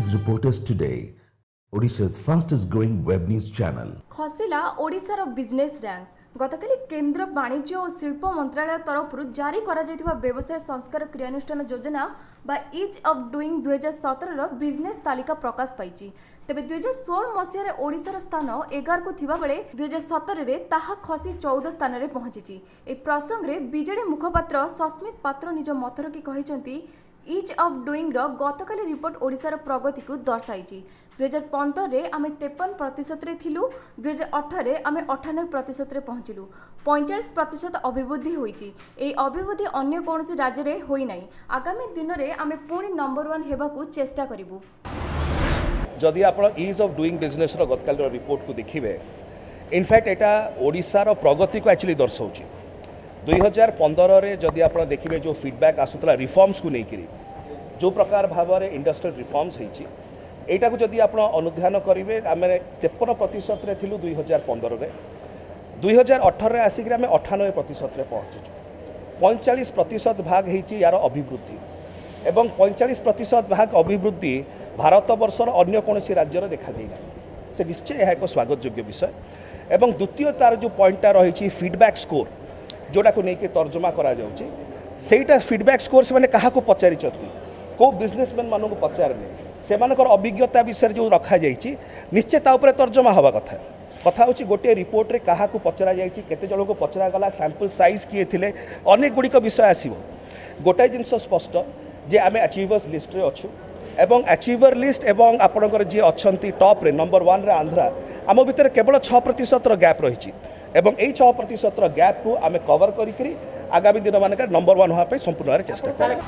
is Reporters Today, Odisha's fastest growing web news channel. खसिला ओडिशार business rank गतकाली केंद्र वाणिज्य और शिल्प मंत्रालय तरफ जारी करा जायथिबा व्यवसाय संस्कार क्रियानुष्ठान योजना बा इज ऑफ डूइंग 2017 रो बिजनेस तालिका प्रकाश पाइछि। तेबे 2016 मसिया रे ओडिशार स्थान 11 को थिबा बेले 2017 रे ताहा खसी 14 स्थान रे पहुंचिछि। ए प्रसंग रे बीजेडी मुखपात्र सस्मित पात्र निज मथर की कहिसंती इज ऑफ डूइंग रो गतकाली रिपोर्ट ओडिशार प्रगति को दर्शाइछि। 2015 रे आमे 53% रे थिलु, 2018 रे आमे 98% रे पहुंचिलु। 45% अभिवृद्धि होईछि। ए अभिवृद्धि अन्य कोनसी राज्य रे होई नाही। आगामी दिन रे आमे पूरी नंबर 1 हेबाकू चेष्टा करिवु। जदि आपण इज ऑफ डूइंग बिजनेस रो गतकाली रिपोर्ट को देखिबे, इनफैक्ट एटा ओडिशार प्रगति को एक्चुअली दर्शाउछि। 2015 रे जदि आप देखिए जो फीडबैक आसूला रिफॉर्म्स को लेकर जो प्रकार भाव में इंडस्ट्रियल रिफॉर्म्स होटा को जदि आप अनुध्यान करेंगे आम 53% रे थिलु 2015 रे, 2018 रे आसिक आम 98% रे पहुँचीचु। 45% भाग होती यार अभिवृद्धि एवं 45% भाग अभिवृद्धि भारत वर्षर अन्य कौन राज्य देखा देना से निश्चय यह एक स्वागत योग्य विषय। एवं द्वितीय तार जो पॉइंटा रही फीडबैक स्कोर जोड़ा को लेकिन तर्जमा करा जाउची, सेटा फीडबैक स्कोर से माने कहा को पचारि चती को बिजनेसमैन मानू को पचारने से मानकर अभिज्ञता विषय जो रखा जाइए निश्चय ता ऊपर तर्जमा हवा कथा होची गोटे रिपोर्ट रे कहा को पचरा जाइए केते जण को पचरा गला सैंपल साइज किए थिले अनेक गुड़िक विषय आसीबो। गोटाए जिनस स्पष्ट जे आमे अचीवर्स लिस्ट रे अछु एवं अचीवर लिस्ट एवं आपणकर जी अछंती टॉप रे नंबर 1 रे आंध्रा आम भितर केवल 6% रो गैप रही एवं यही 6% गैप को आम कवर करी आगामी दिन मान नंबर 1 होगा संपूर्ण चेष्टा करें।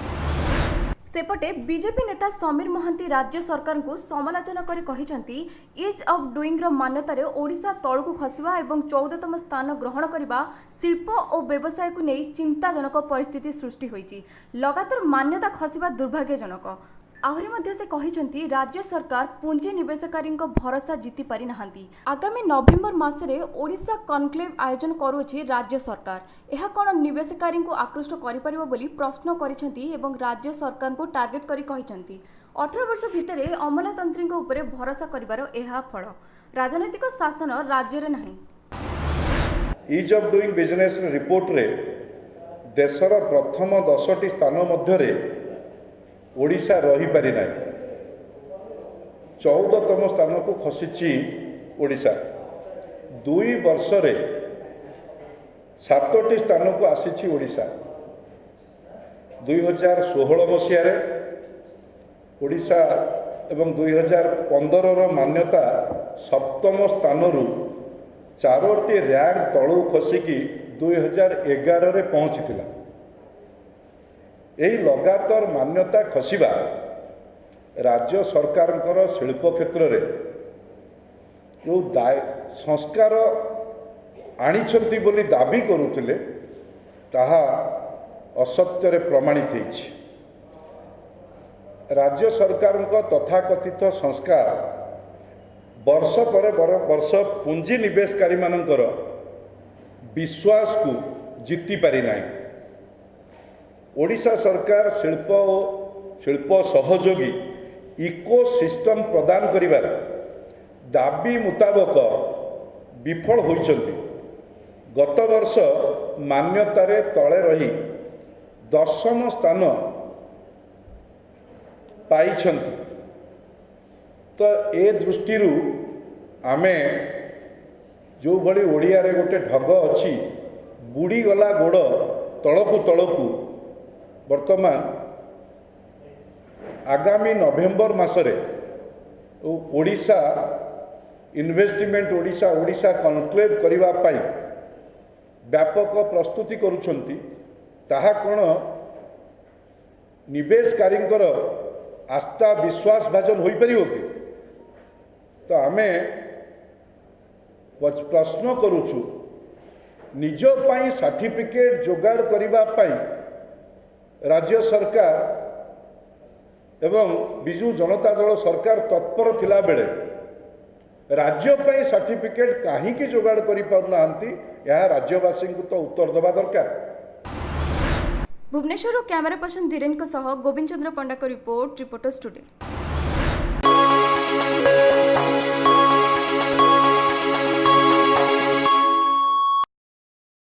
सेपटे बीजेपी नेता समीर महांती राज्य सरकार को समालोचना करी कहिसंती इज ऑफ डूइंग रो मान्यता रे ओडिशा तळ को खसिबा एवं 14तम स्थान ग्रहण करिबा शिल्प और व्यवसाय को नहीं चिंताजनक परिस्थिति सृष्टि होईची। लगातार मान्यता खसिबा दुर्भाग्यजनक। आहरी मध्य से कहिसंती राज्य सरकार पुंजी निवेशकारी भरोसा जीति पारि नाहांती। आगामी नवेम्बर मासरे ओडिशा कनक्लेव आयोजन करुछि राज्य सरकार। यह कौन निवेशकारी को आकृष्ट करिपरिबो बोली प्रश्न करिसंती एवं राज्य सरकार को टार्गेट करी कहिसंती 18 वर्ष भितरे अमलातंत्री उपरे भरोसा करिबारो एहा फल। राजनैतिक शासन राज्य रे नाही। Is of doing business report रे देशर प्रथम 10टी स्थान मध्यरे ओडिशा रही पारि ना 14तम स्थान को खसी ओडिशा। 2 वर्ष रे 7टी स्थान को आसी ओडिशा। 2016 मसीह रे ओडिशा एवं 2015 रो मान्यता 7म स्थान रु 4टी रैंक तळु खसिकी 2011 रे पहुँची। यही लगातार मान्यता खसिबा राज्य सरकार शिल्प क्षेत्र में जो संस्कार आनिछंती बोली दाबी करुले ताहा असत्य प्रमाणित होइछि। राज्य सरकार तथाकथित संस्कार वर्ष पर वर्ष पुंजी निवेशकारी मानकर विश्वास को जीति पारि नाही। ओडिशा सरकार शिल्प और शिल्प सहयोगी इकोसिस्टम प्रदान करिबार दाबी मुताबक विफल होइछंती। गत वर्ष मान्यतारे तले रही 10म स्थान पाइछंती। तो ए दृष्टि आमे जो भली ओडिया रे गोटे ढग अछि बुड़ी गला गोड़ तळकू वर्तमान आगामी नवेम्बर मासरे ओडिशा इन्वेस्टमेंट ओडिशा कनक्लेव करिबा पाई व्यापक प्रस्तुति करुछंती। ताहा कोन निवेशकारींकर आस्था विश्वास भाजन होई परिबो कि? तो आमे प्रश्न करुछु निज पाई सर्टिफिकेट जोगाड़ करिबा पाई राज्य सरकार एवं बिजु जनता दल सरकार तत्पर थिला बेले राज्य पाई सर्टिफिकेट कहीं जोगाड़ करि पारुनांती यह राज्यवासी को तो उत्तर देवा दरकार। भुवनेश्वर कैमरा पर्सन धीरेन गोविंद चंद्र पंडा को रिपोर्ट रिपोर्टर्स टुडे।